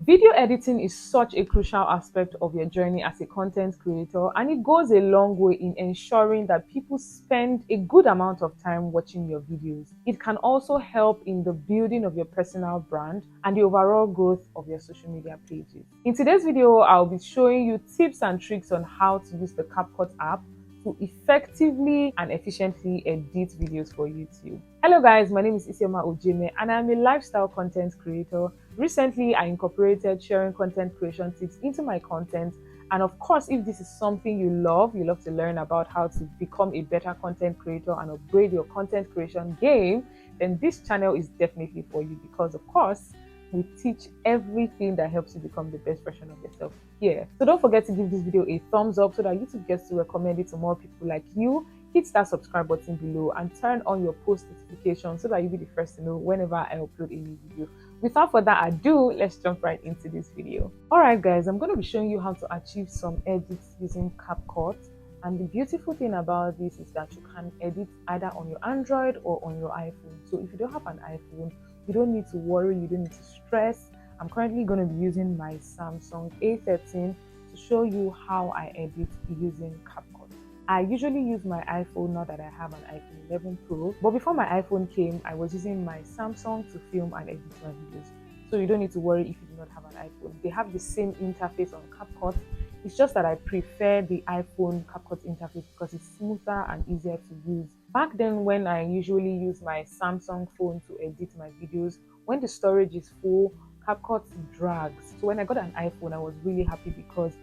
Video editing is such a crucial aspect of your journey as a content creator, and it goes a long way in ensuring that people spend a good amount of time watching your videos. It can also help in the building of your personal brand and the overall growth of your social media pages. In today's video, I'll be showing you tips and tricks on how to use the Capcut app to effectively and efficiently edit videos for YouTube. Hello guys, my name is Isioma Ojeme and I'm a lifestyle content creator. Recently, I incorporated sharing content creation tips into my content. And of course, if this is something you love to learn about how to become a better content creator and upgrade your content creation game, then this channel is definitely for you because of course, we teach everything that helps you become the best version of yourself here. So don't forget to give this video a thumbs up so that YouTube gets to recommend it to more people like you. Hit that subscribe button below and turn on your post notifications so that you'll be the first to know whenever I upload a new video. Without further ado, let's jump right into this video. Alright guys, I'm going to be showing you how to achieve some edits using Capcut. And the beautiful thing about this is that you can edit either on your Android or on your iPhone. So if you don't have an iPhone, you don't need to worry, you don't need to stress. I'm currently going to be using my Samsung A13 to show you how I edit using Capcut. I usually use my iPhone now that I have an iPhone 11 Pro, but before my iPhone came, I was using my Samsung to film and edit my videos. So you don't need to worry if you do not have an iPhone. They have the same interface on Capcut. It's just that I prefer the iPhone Capcut interface because it's smoother and easier to use. Back then, when I usually use my Samsung phone to edit my videos, when the storage is full, Capcut drags. So when I got an iPhone, I was really happy because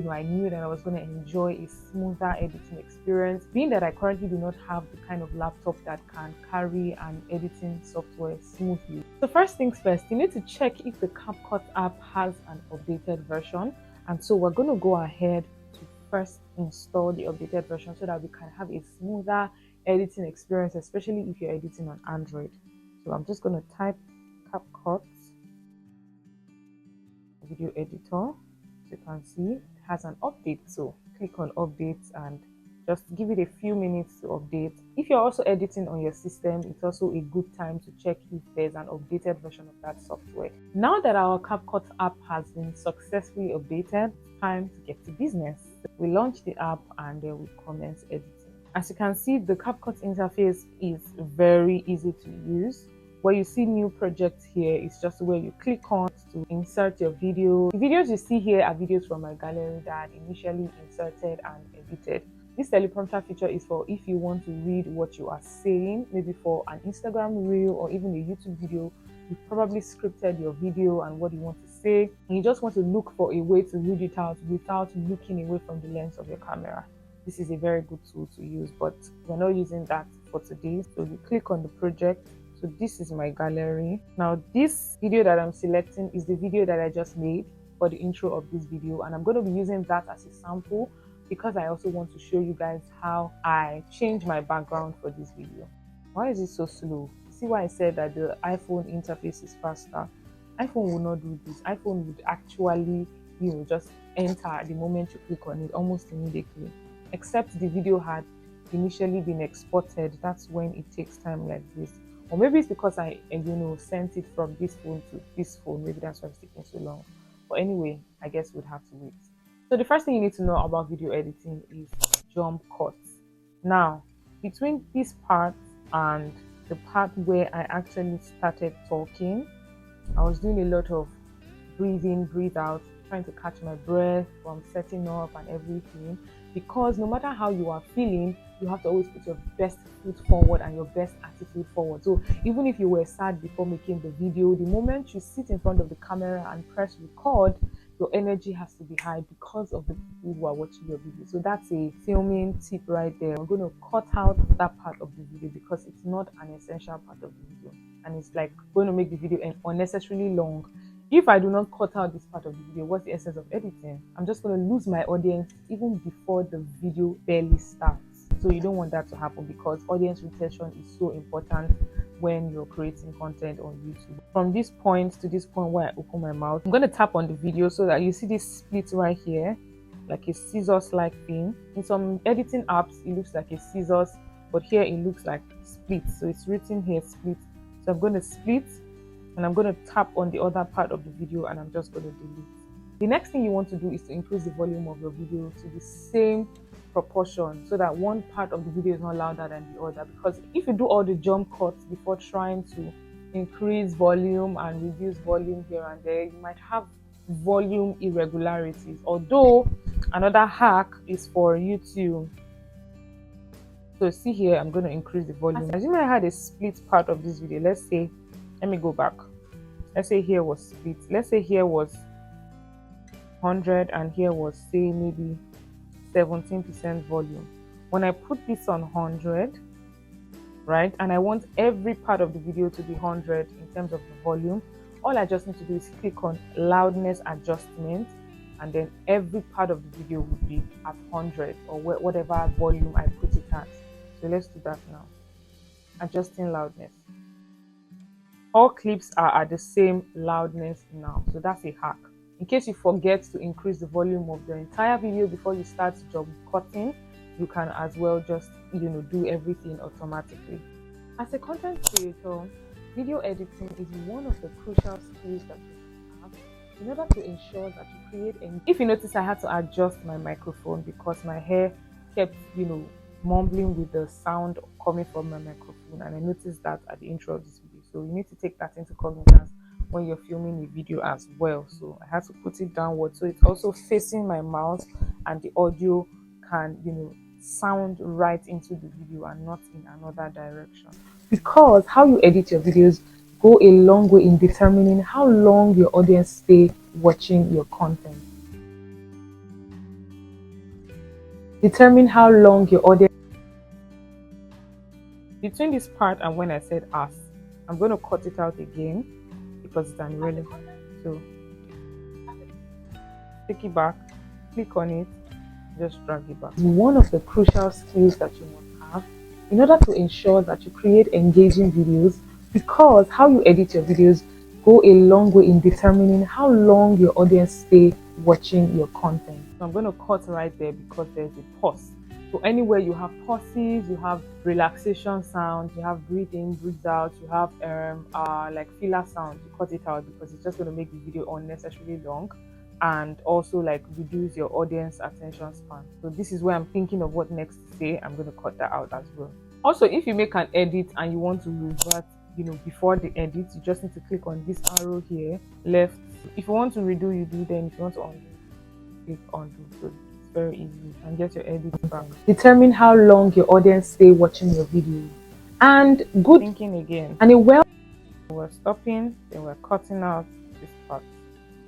I knew that I was going to enjoy a smoother editing experience, being that I currently do not have the kind of laptop that can carry an editing software smoothly. So first things first, you need to check if the Capcut app has an updated version. And so we're going to go ahead to first install the updated version so that we can have a smoother editing experience, especially if you're editing on Android. So I'm just going to type Capcut video editor. You can see it has an update, so click on updates and just give it a few minutes to update. If you're also editing on your system, it's also a good time to check if there's an updated version of that software. Now that our Capcut app has been successfully updated, it's time to get to business. We launch the app and then we commence editing. As you can see, the Capcut interface is very easy to use. Where you see new projects here is just where you click on to insert your video. The videos you see here are videos from my gallery that I initially inserted and edited. This teleprompter feature is for if you want to read what you are saying, maybe for an Instagram reel or even a YouTube video. You've probably scripted your video and what you want to say, and you just want to look for a way to read it out without looking away from the lens of your camera. This is a very good tool to use, but we're not using that for today. So you click on the project. So this is my gallery. Now this video that I'm selecting is the video that I just made for the intro of this video, and I'm going to be using that as a sample because I also want to show you guys how I change my background for this video. Why is it so slow? See why I said that the iPhone interface is faster? iPhone will not do this. iPhone would actually, just enter the moment you click on it almost immediately. Except the video had initially been exported. That's when it takes time like this. Or maybe it's because I, sent it from this phone to this phone. Maybe that's why it's taking so long. But anyway, I guess we'd have to wait. So the first thing you need to know about video editing is jump cuts. Now, between this part and the part where I actually started talking, I was doing a lot of breathe in, breathe out, trying to catch my breath from setting up and everything. Because no matter how you are feeling, you have to always put your best foot forward and your best attitude forward. So even if you were sad before making the video, the moment you sit in front of the camera and press record, your energy has to be high because of the people who are watching your video. So that's a filming tip right there. I'm going to cut out that part of the video because it's not an essential part of the video, and it's like going to make the video unnecessarily long. If I do not cut out this part of the video, what's the essence of editing? I'm just going to lose my audience even before the video barely starts. So you don't want that to happen because audience retention is so important when you're creating content on YouTube. From this point to this point where I open my mouth, I'm going to tap on the video so that you see this split right here, like a scissors-like thing. In some editing apps, it looks like a scissors, but here it looks like split. So it's written here split. So I'm going to split and I'm going to tap on the other part of the video and I'm just going to delete. The next thing you want to do is to increase the volume of your video to the same proportion so that one part of the video is not louder than the other, because if you do all the jump cuts before trying to increase volume and reduce volume here and there, you might have volume irregularities. Although another hack is for you to, so see here, I'm going to increase the volume. Assuming I had a split part of this video, let's say, let me go back, let's say here was split, let's say here was 100 and here was, say, maybe 17% volume. When I put this on 100, right, and I want every part of the video to be 100 in terms of the volume, all I just need to do is click on loudness adjustment, and then every part of the video would be at 100 or whatever volume I put it at. So let's do that now. Adjusting loudness. All clips are at the same loudness now, so that's a hack. In case you forget to increase the volume of the entire video before you start jump cutting, you can as well just do everything automatically. As a content creator, video editing is one of the crucial skills that you have in order to ensure that you create. And if you notice, I had to adjust my microphone because my hair kept mumbling with the sound coming from my microphone, and I noticed that at the intro of this video. So you need to take that into cognizance when you're filming a video as well. So I had to put it downward so it's also facing my mouth and the audio can sound right into the video and not in another direction, because how you edit your videos go a long way in determining how long your audience stay watching your content. Determine how long your audience. Between this part and when I said us, I'm going to cut it out again because it's unrelated. So take it back, click on it, just drag it back. One of the crucial skills that you must have in order to ensure that you create engaging videos, because how you edit your videos go a long way in determining how long your audience stay watching your content. So I'm going to cut right there because there's a pause. So anywhere you have pauses, you have relaxation sounds, you have breathe in, breathe out, you have like filler sounds, you cut it out because it's just going to make the video unnecessarily long and also like reduce your audience attention span. So this is where I'm thinking of what next to say. I'm going to cut that out as well. Also, if you make an edit and you want to revert before the edit, you just need to click on this arrow here left. If you want to redo, you do. Then if you want to undo, click undo. So it's very easy and get your edit back. Determine how long your audience stay watching your video, and good thinking again. And we're stopping, then we're cutting out this part,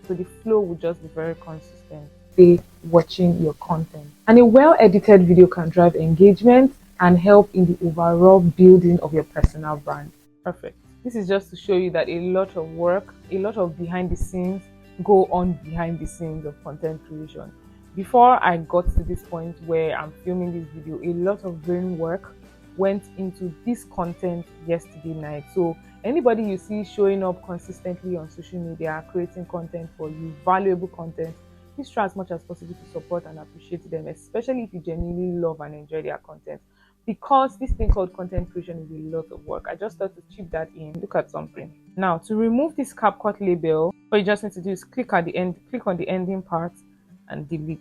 so the flow will just be very consistent. Stay watching your content, and a well-edited video can drive engagement and help in the overall building of your personal brand. Perfect. This is just to show you that a lot of work, a lot of behind the scenes go on behind the scenes of content creation. Before I got to this point where I'm filming this video, a lot of brain work went into this content yesterday night. So anybody you see showing up consistently on social media, creating content for you, valuable content, please try as much as possible to support and appreciate them, especially if you genuinely love and enjoy their content. Because this thing called content creation is a lot of work. I just thought to chip that in. Look at something. Now, to remove this Capcut label, what you just need to do is click at the end, click on the ending part and delete.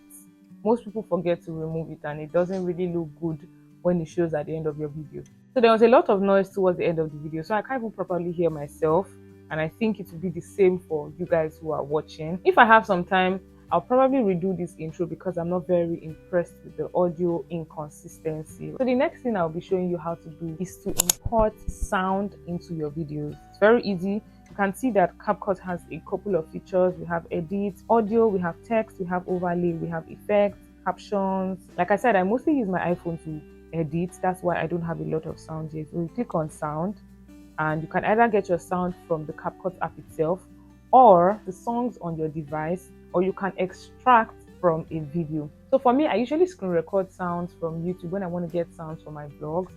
Most people forget to remove it and it doesn't really look good when it shows at the end of your video. So there was a lot of noise towards the end of the video, so I can't even properly hear myself, and I think it will be the same for you guys who are watching. If I have some time, I'll probably redo this intro because I'm not very impressed with the audio inconsistency. So the next thing I'll be showing you how to do is to import sound into your videos. It's very easy. You can see that CapCut has a couple of features. We have edit, audio, we have text, we have overlay, we have effects, captions. Like I said, I mostly use my iPhone to edit. That's why I don't have a lot of sound here. So you click on sound and you can either get your sound from the CapCut app itself or the songs on your device, or you can extract from a video. So for me, I usually screen record sounds from YouTube when I want to get sounds for my vlogs.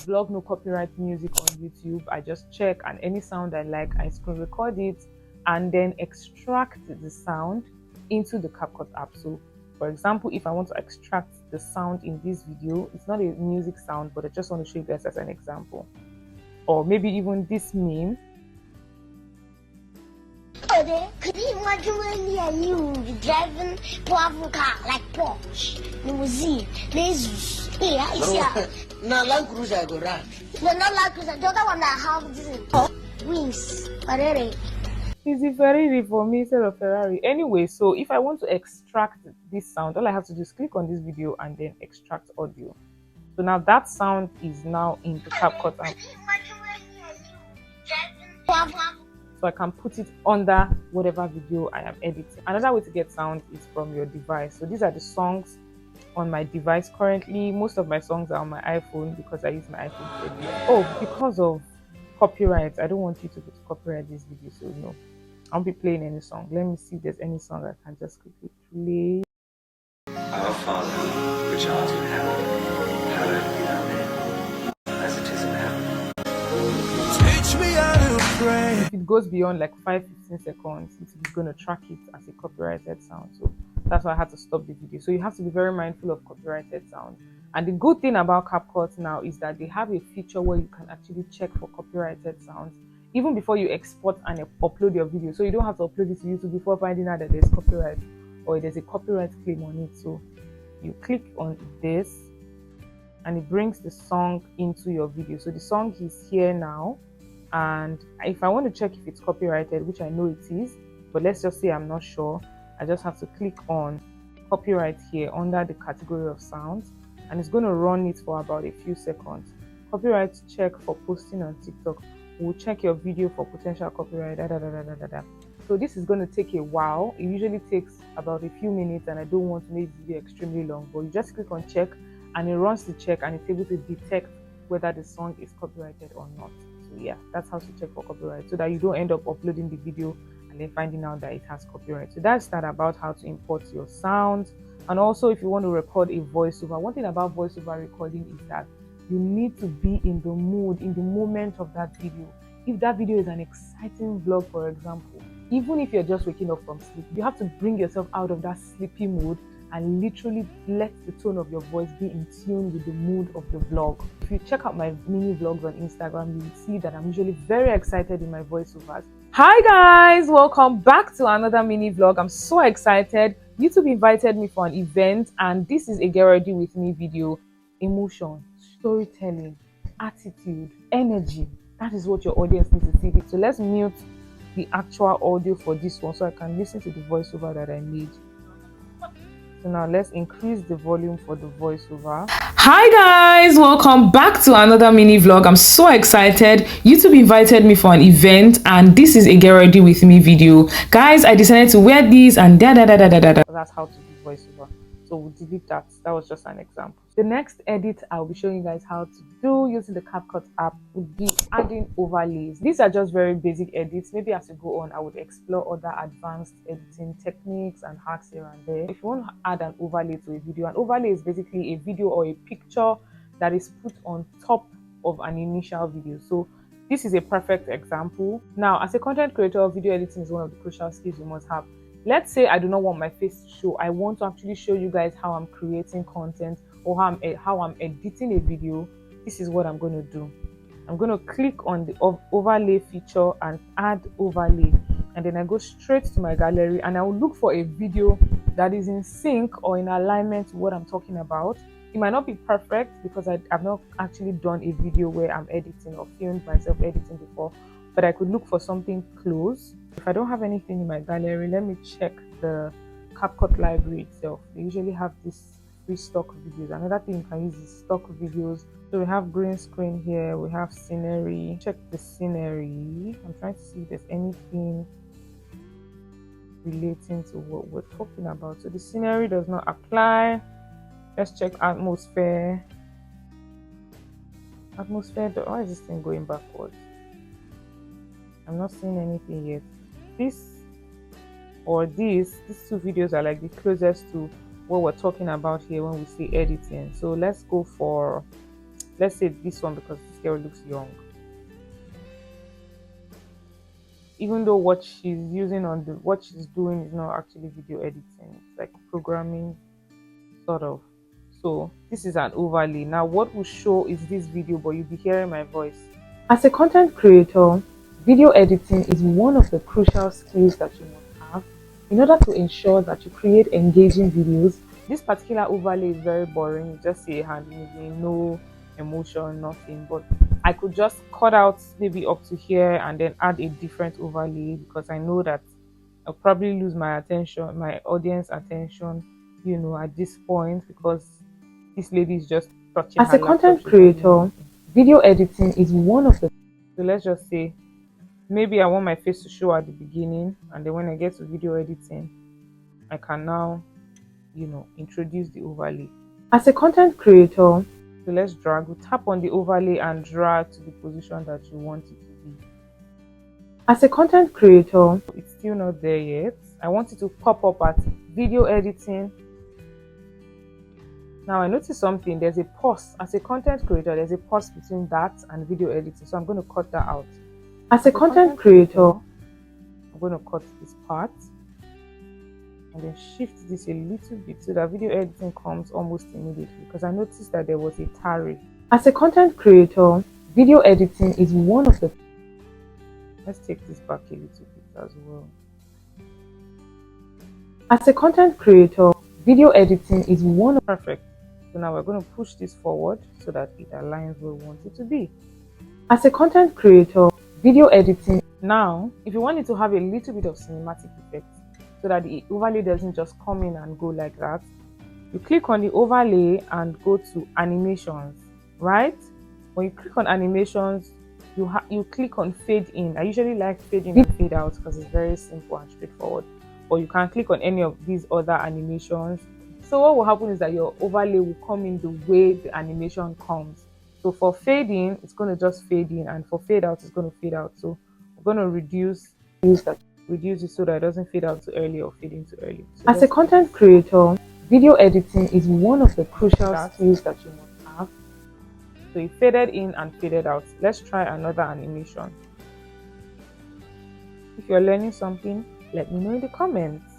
Vlog no copyright music on YouTube. I just check, and any sound I like, I screen record it and then extract the sound into the CapCut app. So for example, if I want to extract the sound in this video, it's not a music sound, but I just want to show you guys as an example. Or maybe even this meme. Could you imagine when you driving powerful car like Porsche, limousine, Lexus? Yeah. No, Land Cruiser go run. No, not Land Cruiser. The other one that have this wings. Ferrari. It's a Ferrari for me instead of Ferrari. Anyway, so if I want to extract this sound, all I have to do is click on this video and then extract audio. So now that sound is now in the Capcut app. So I can put it under whatever video I am editing. Another way to get sound is from your device. So these are the songs on my device currently. Most of my songs are on my iPhone because I use my iPhone to edit. Oh, because of copyright, I don't want you to copyright this video, so no, I won't be playing any song. Let me see if there's any song I can just quickly play. Our Father, which art in heaven, hallowed be thy name, as it is in heaven. Teach me how to pray. If it goes beyond like 5-15 seconds, it's going to track it as a copyrighted sound. So that's why I had to stop the video. So you have to be very mindful of copyrighted sound. And the good thing about CapCut now is that they have a feature where you can actually check for copyrighted sounds even before you export and upload your video. So you don't have to upload it to YouTube before finding out that there's copyright or there's a copyright claim on it. So you click on this and it brings the song into your video. So the song is here now, and if I want to check if it's copyrighted, which I know it is, but let's just say I'm not sure, I just have to click on copyright here under the category of sounds, and it's going to run it for about a few seconds. Copyright check for posting on TikTok. We'll check your video for potential copyright. So this is going to take a while. It usually takes about a few minutes, and I don't want to make the video extremely long, but you just click on check and it runs the check and it's able to detect whether the song is copyrighted or not. So yeah, that's how to check for copyright, so that you don't end up uploading the video and then finding out that it has copyright. So that's that about how to import your sounds. And also, if you want to record a voiceover, one thing about voiceover recording is that you need to be in the mood, in the moment of that video. If that video is an exciting vlog, for example, even if you're just waking up from sleep, you have to bring yourself out of that sleepy mood and literally let the tone of your voice be in tune with the mood of the vlog. If you check out my mini vlogs on Instagram, you will see that I'm usually very excited in my voiceovers. Hi guys, welcome back to another mini vlog. I'm so excited. YouTube invited me for an event, and this is a get ready with me video. Emotion, storytelling, attitude, energy. That is what your audience needs to see. So let's mute the actual audio for this one so I can listen to the voiceover that I made. So now let's increase the volume for the voiceover. Hi guys, welcome back to another mini vlog. I'm so excited. YouTube invited me for an event, and this is a get ready with me video. Guys, I decided to wear these and that's how to do voiceover. So we'll delete that. That was just an example. The next edit I'll be showing you guys how to do using the Capcut app would be adding overlays. These are just very basic edits. Maybe as we go on, I would explore other advanced editing techniques and hacks here and there. If you want to add an overlay to a video, an overlay is basically a video or a picture that is put on top of an initial video. So this is a perfect example. Now, as a content creator, video editing is one of the crucial skills you must have. Let's say I do not want my face to show. I want to actually show you guys how I'm creating content or how I'm editing a video. This is what I'm going to do. I'm going to click on the overlay feature and add overlay, and then I go straight to my gallery and I will look for a video that is in sync or in alignment to what I'm talking about. It might not be perfect because I've not actually done a video where I'm editing or filmed myself editing before, but I could look for something close. If I don't have anything in my gallery, let me check the CapCut library itself. They usually have these free stock videos. Another thing you can use is stock videos. So we have green screen here, we have scenery. Check the scenery. I'm trying to see if there's anything relating to what we're talking about. So the scenery does not apply. Let's check atmosphere. Atmosphere, why is this thing going backwards? I'm not seeing anything yet. These two videos are like the closest to what we're talking about here when we say editing. So let's go for, let's say this one, because this girl looks young. Even though what she's using on what she's doing is not actually video editing, it's like programming sort of. So this is an overlay. Now what will show is this video, but you'll be hearing my voice. As a content creator, Video editing is one of the crucial skills that you must have in order to ensure that you create engaging videos. This particular overlay is very boring. You just see a hand moving, no emotion, nothing. But I could just cut out maybe up to here and then add a different overlay, because I know that I'll probably lose my attention, my audience attention, at this point, because this lady is just touching As her a laptop. content creator, video editing is one of the... So let's just say maybe I want my face to show at the beginning, and then when I get to video editing, I can now, introduce the overlay. As a content creator, So let's drag. We tap on the overlay and drag to the position that you want it to be. as a content creator, It's still not there yet. I want it to pop up at video editing. Now I notice something. There's a pause. As a content creator, there's a pause between that and video editing. So I'm going to cut that out. as a content creator, I'm going to cut this part and then shift this a little bit so that video editing comes almost immediately, because I noticed that there was a tarry. as a content creator, video editing is one of the... Let's take this back a little bit as well. As a content creator, video editing is one of... Perfect. So now we're going to push this forward so that it aligns where we want it to be. As a content creator, video editing... Now, if you want it to have a little bit of cinematic effect, so that the overlay doesn't just come in and go like that, you click on the overlay and go to animations, right? When you click on animations, you click on fade in. I usually like fade in and fade out because it's very simple and straightforward. Or you can click on any of these other animations. So what will happen is that your overlay will come in the way the animation comes. So for fade in, it's going to just fade in, and for fade out, it's going to fade out. So we're going to reduce it so that it doesn't fade out too early or fade in too early. So As a content creator, video editing is one of the crucial skills that you must have. So it faded in and faded out. Let's try another animation. If you're learning something, let me know in the comments.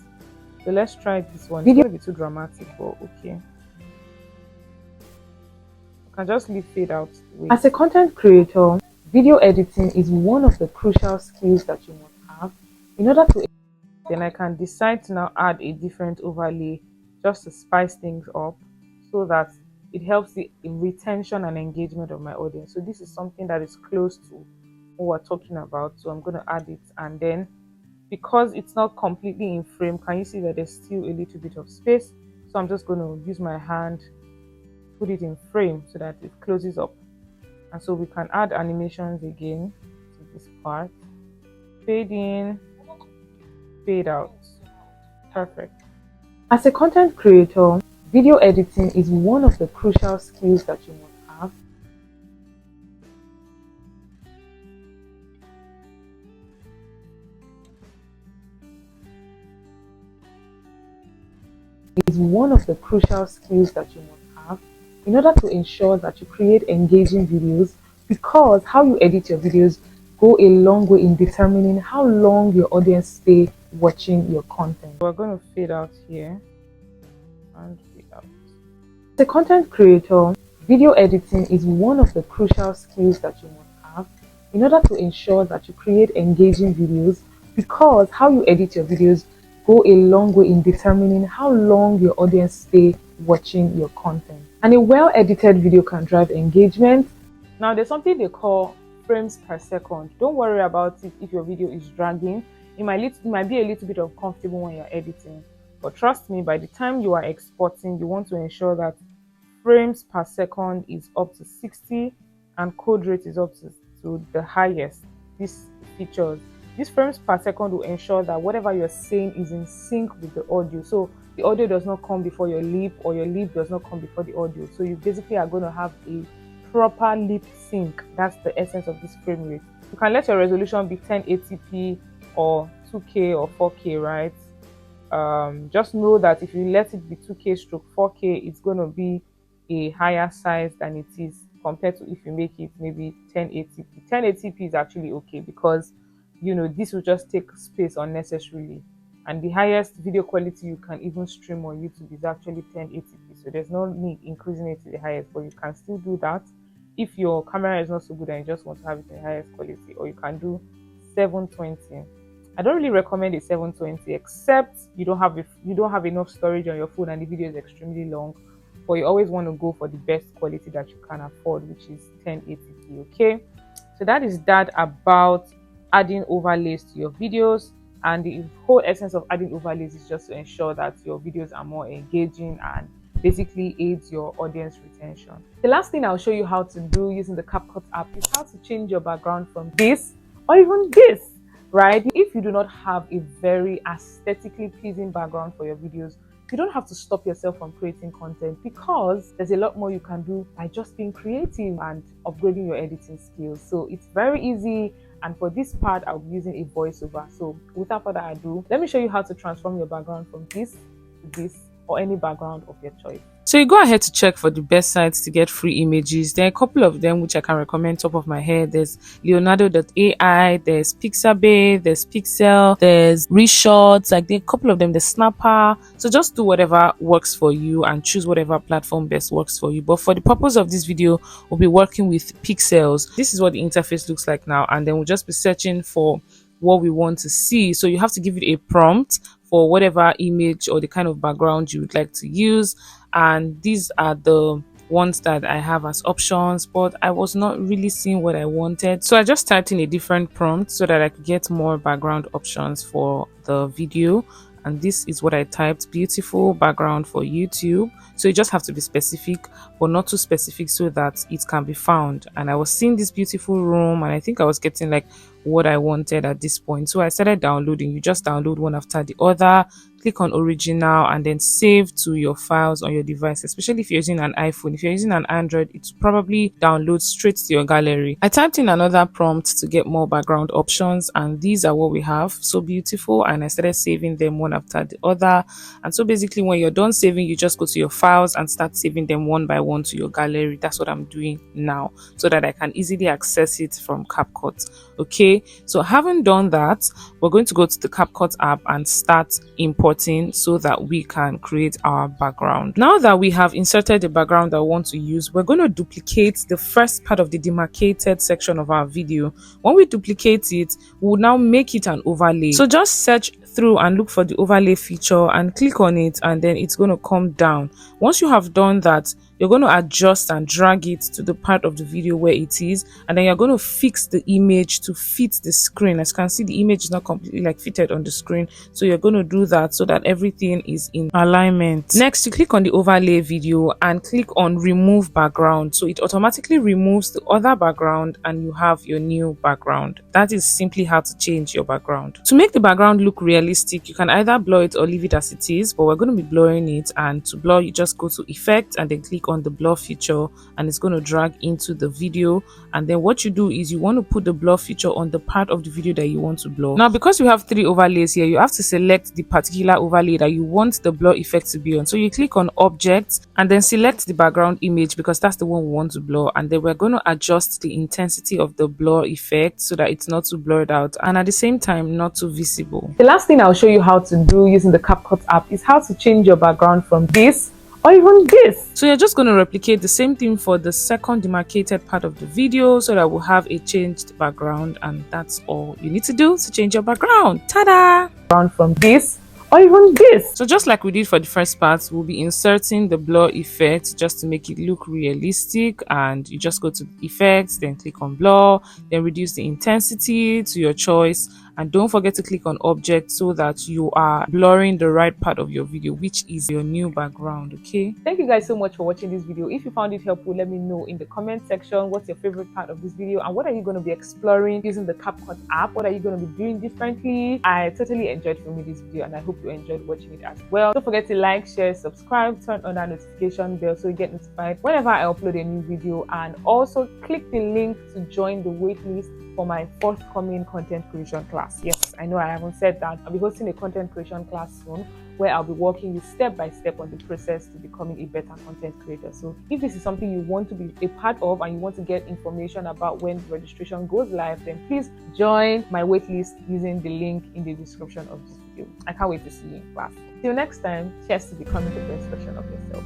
So let's try this one. It's going to be too dramatic, but okay. You can just leave fade out. As a content creator, video editing is one of the crucial skills that you must have in order to... Then I can decide to now add a different overlay just to spice things up, so that it helps the retention and engagement of my audience. So this is something that is close to what we're talking about. So I'm going to add it, and then because it's not completely in frame, can you see that there's still a little bit of space? So I'm just going to use my hand, put it in frame so that it closes up. And so we can add animations again to this part. Fade in, fade out. Perfect. As a content creator, video editing is one of the crucial skills that you must have. Is one of the crucial skills that you must have in order to ensure that you create engaging videos, because how you edit your videos go a long way in determining how long your audience stay watching your content. We're going to fade out here and fade out. As a content creator, video editing is one of the crucial skills that you must have in order to ensure that you create engaging videos, because how you edit your videos go a long way in determining how long your audience stay watching your content. And a well-edited video can drive engagement. Now there's something they call frames per second. Don't worry about it if your video is dragging. It might be a little bit uncomfortable when you're editing, but trust me, by the time you are exporting, you want to ensure that frames per second is up to 60 and code rate is up to the highest. These frames per second will ensure that whatever you're saying is in sync with the audio. So the audio does not come before your lip, or your lip does not come before the audio. So you basically are going to have a proper lip sync. That's the essence of this frame rate. You can let your resolution be 1080p or 2K or 4K, right? Just know that if you let it be 2K stroke 4K, it's going to be a higher size than it is compared to if you make it maybe 1080p. 1080p is actually okay, because this will just take space unnecessarily, and the highest video quality you can even stream on YouTube is actually 1080p, so there's no need increasing it to the highest, but you can still do that if your camera is not so good and you just want to have it in the highest quality. Or you can do 720. I don't really recommend a 720 except you don't have enough storage on your phone and the video is extremely long, but you always want to go for the best quality that you can afford, which is 1080p. Okay, so that is that about adding overlays to your videos. And the whole essence of adding overlays is just to ensure that your videos are more engaging and basically aids your audience retention. The last thing I'll show you how to do using the Capcut app is how to change your background from this or even this, right? If you do not have a very aesthetically pleasing background for your videos, you don't have to stop yourself from creating content, because there's a lot more you can do by just being creative and upgrading your editing skills. So it's very easy. And for this part, I'll be using a voiceover. So without further ado, let me show you how to transform your background from this to this, or any background of your choice. So you go ahead to check for the best sites to get free images. There are a couple of them which I can recommend top of my head. There's Leonardo.ai, there's Pixabay, there's Pixel, there's Reshots, like there are a couple of them, the Snapper. So just do whatever works for you and choose whatever platform best works for you. But for the purpose of this video, we'll be working with Pixels. This is what the interface looks like now, and then we'll just be searching for what we want to see. So you have to give it a prompt for whatever image or the kind of background you would like to use, and these are the ones that I have as options, but I was not really seeing what I wanted, so I just typed in a different prompt so that I could get more background options for the video. And this is what I typed: beautiful background for YouTube. So you just have to be specific, but not too specific so that it can be found. And I was seeing this beautiful room, and I think I was getting like what I wanted at this point. So I started downloading. You just download one after the other, click on original, and then save to your files on your device, especially if you're using an iPhone. If you're using an Android, it's probably download straight to your gallery. I typed in another prompt to get more background options, and these are what we have. So beautiful. And I started saving them one after the other. And so basically when you're done saving, you just go to your files and start saving them one by one to your gallery. That's what I'm doing now, so that I can easily access it from CapCut. Okay, so having done that, we're going to go to the CapCut app and start importing so that we can create our background. Now that we have inserted the background that we want to use, we're going to duplicate the first part of the demarcated section of our video. When we duplicate it, we'll now make it an overlay. So just search through and look for the overlay feature and click on it, and then it's going to come down. Once you have done that, you're going to adjust and drag it to the part of the video where it is, and then you're going to fix the image to fit the screen. As you can see, the image is not completely like fitted on the screen, so you're going to do that so that everything is in alignment. Next, you click on the overlay video and click on remove background, so it automatically removes the other background and you have your new background. That is simply how to change your background. To make the background look realistic, you can either blur it or leave it as it is, but we're going to be blurring it. And to blur, you just go to effect and then click on the blur feature, and it's going to drag into the video. And then what you do is you want to put the blur feature on the part of the video that you want to blur. Now, because you have 3 overlays here, you have to select the particular overlay that you want the blur effect to be on. So you click on objects and then select the background image, because that's the one we want to blur. And then we're going to adjust the intensity of the blur effect so that it's not too blurred out and at the same time not too visible. The last thing I'll show you how to do using the Capcut app is how to change your background from this or even this. So you're just going to replicate the same thing for the second demarcated part of the video so that we'll have a changed background, and that's all you need to do to change your background. Ta-da! From this or even this. So just like we did for the first part, we'll be inserting the blur effect just to make it look realistic. And you just go to effects, then click on blur, then reduce the intensity to your choice, and don't forget to click on object so that you are blurring the right part of your video, which is your new background. Okay, thank you guys so much for watching this video. If you found it helpful, let me know in the comment section what's your favorite part of this video, and what are you going to be exploring using the Capcut app. What are you going to be doing differently? I totally enjoyed filming this video, and I hope you enjoyed watching it as well. Don't forget to like, share, subscribe, turn on that notification bell so you get notified whenever I upload a new video, and also click the link to join the waitlist for my forthcoming content creation class. Yes, I know I haven't said that. I'll be hosting a content creation class soon where I'll be walking you step by step on the process to becoming a better content creator. So if this is something you want to be a part of and you want to get information about when registration goes live, then please join my waitlist using the link in the description of this video. I can't wait to see you in class. Till next time, cheers to becoming the best version of yourself.